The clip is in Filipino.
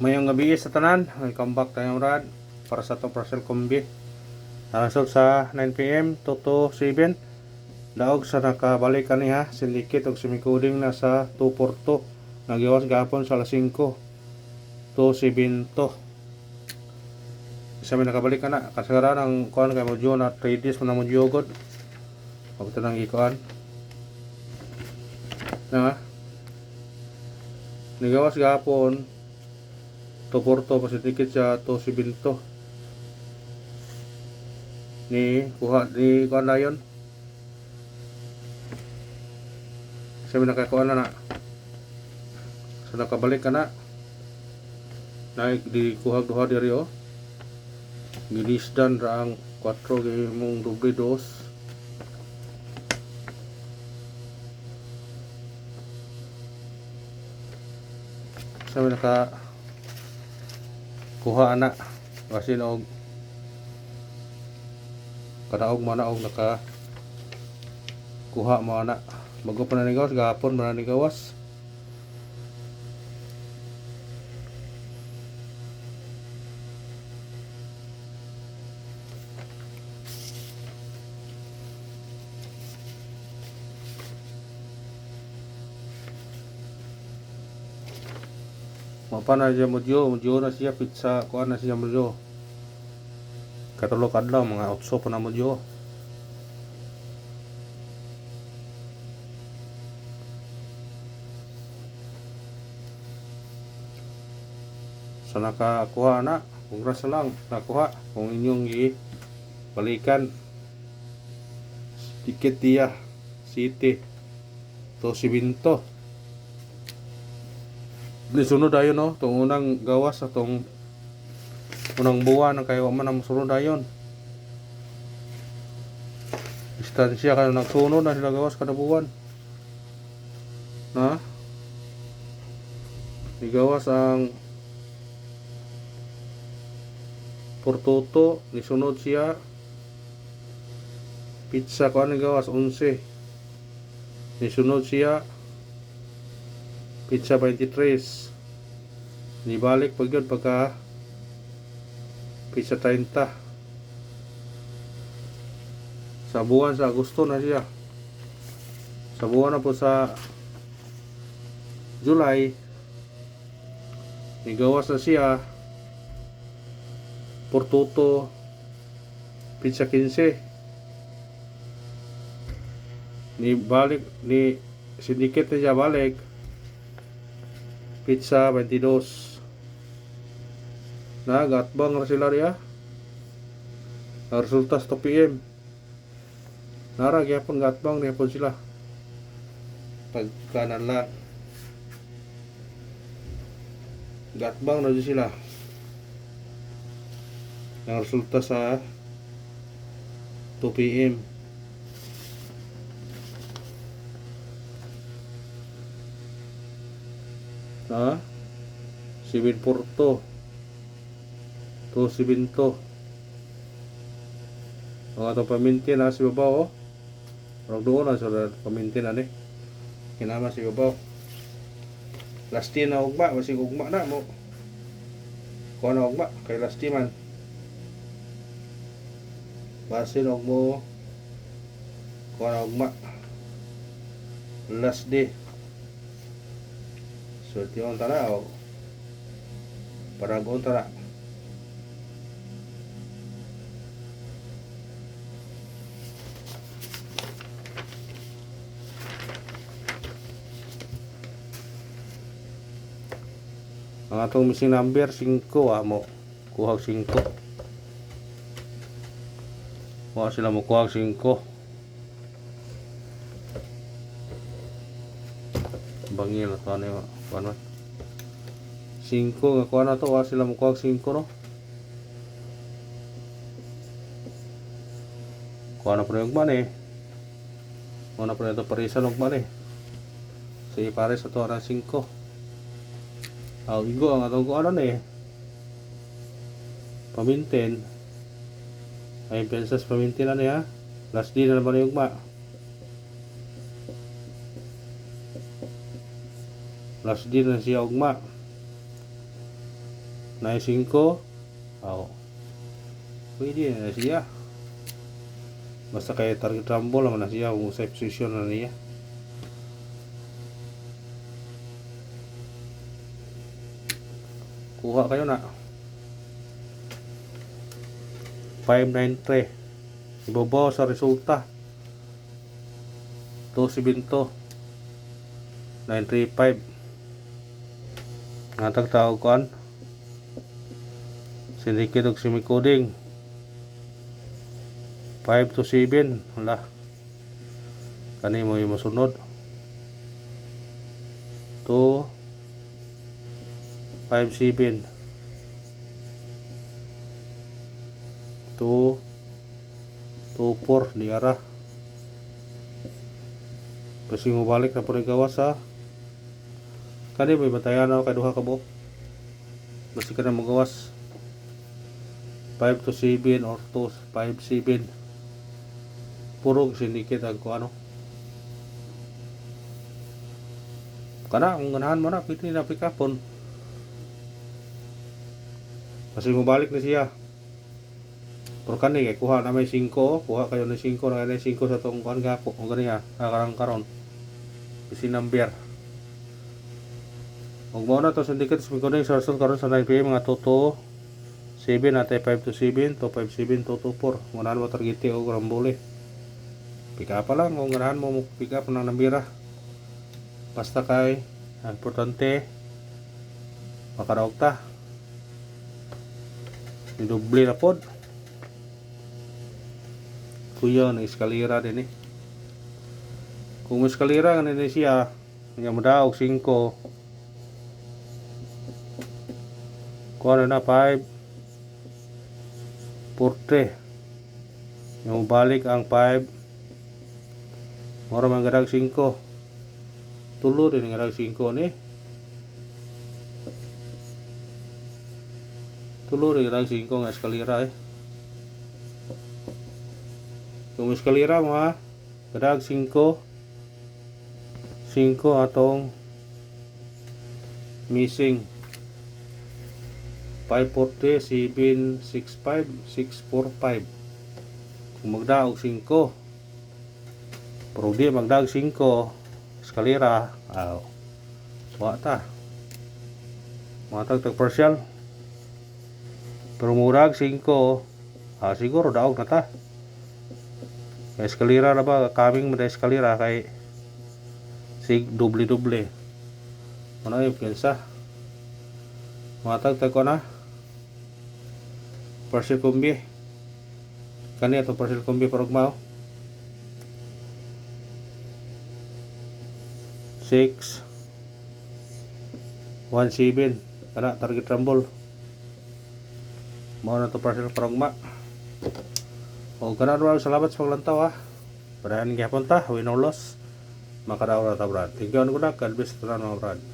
Mayong gabi sa tanan, welcome back tayong rad para sa itong parcel kombi. Nasod sa 9 p.m. to 7. Daog sa nakabalik kaniha, sindikit og simikuding na sa 242. Nagiwas gapon sa alas 5 to 7 to. Isa may nakabalik ka na, kasagaran ang kuhan kay Modyo na 3 days mo na Modyo god. Pagkita ng ikuan. Na, nagiwas gapon to Porto pasindikit sa to 7 to. Ni kuha na yun. Sabi nakakuha na so nakabalik ka na di kuha duha diri gilisdan ra ang 4 kay mong doble dos. Sabi naka kuha na kasi og kadaog mana og naka kuha mo na bago pa nanigawas gahapon mananigawas. Mapa na siya Modyo na siya pizza kuha na siya Modyo katulog adlaw mga 8 pa na Modyo. So nakakuha na, congrats na lang nakuha kung inyong balikan ticket dia city to si Binto. Nisunod dayon tong unang gawas sa tong unang buwan ang kayo man ang sunod dayon. Distansya kayo nagsunod na sila gawas kada buwan. Na? Igawas ang Portoto, nisunod siya pizza ko ang gawas 11. Nisunod siya pizza 23. Nibalik pag yun pagka pizza 30. Sa buwan sa Agosto na siya. Sa buwan na po sa July nigawas na siya Portoto pizza 15. Ni balik ni sindikit na siya balik pizza 22. Na gatbang na sila riya. Resulta sa 2 PM. Nara gyapon gatbang niya po sila. Pagkanan lang. Gatbang na sila. Ang resulta sa 2 PM. Ha? Sibin Porto to Sibinto. Ang atong pamintin na si babaw Rog doon na sa pamintin na kinama si babaw. Lasti na ugma, masig ugma na mo. Kuha na ugma kay lasti man. Basin og mo kuha na ugma. Last day. So tiyon tara o paragon tara. Ang atong missing number 5 mo kuha 5. Kuha sila mo kuha 5. Bangil to ano kuan 5 nga kuha na to sila mo kuha 5 no. Kuha na po yung man kuha na po ito parisa ng man si pares ito na 5. Igo ang atong kuha pamintin ay pensas pamintin na niya last day na naman yung last day na siya ugma na 5. Oh. Pwede na siya. Basta kay target rumble naman na siya kung sa position na niya. Kuha kayo na 593. Ibabaw sa resulta 272 935. Natag tawag kuan syndicate og semi-coding 5 to 7. Wala kani mo yung masunod 2 5 7 2 2 4 di ara kasi mo balik na po rin gawas sa kani may batayan ako kay duha ka buok basi ka na magawas 5 to 7 or 2 5 7 puro syndicate ang ano kana kung ganahan mo na pwede na pick upon kasi mo balik na siya pero kani kay kuha na may 5 kuha kayo ng 5 na kaya 5 sa tong kuhan gapo o ganiya nakarang karon isi number huwag mo na to syndicate sumikoning sa result karon sa 9pm mga 2 to 7 natin 5 to 7 to 5 7 to 2 4 ganahan mo targete o rambole pick up pa lang kung ganahan mo pick up ng nambira basta kay importante makaraog ta idoble na pod kuya ng eskalera din eh kung eskalera nga din siya nga madaog 5 kuha na 5 40 yung balik ang 5 mora man gadag 5 tulo din gadag 5 ni tulo rin gadag 5 nga eskalera eh kung eskalera mo ha gadag 5 atong missing 540 765 645 kung magdaog 5 pero di magdaog 5 eskalera wata matag tag partial pero murag 5 siguro daog na ta eskalera na ba kaming mo na eskalera kay sig doble ano yung piensa matag tag ko na partial combi kani ato partial combi parang mao 6 17 kana target rumble mao na to partial paragma o kana ro salamat sa paglantaw ha parahan gyapon ta win or loss makadaw ra ta brad thank you God bless ta mga brad.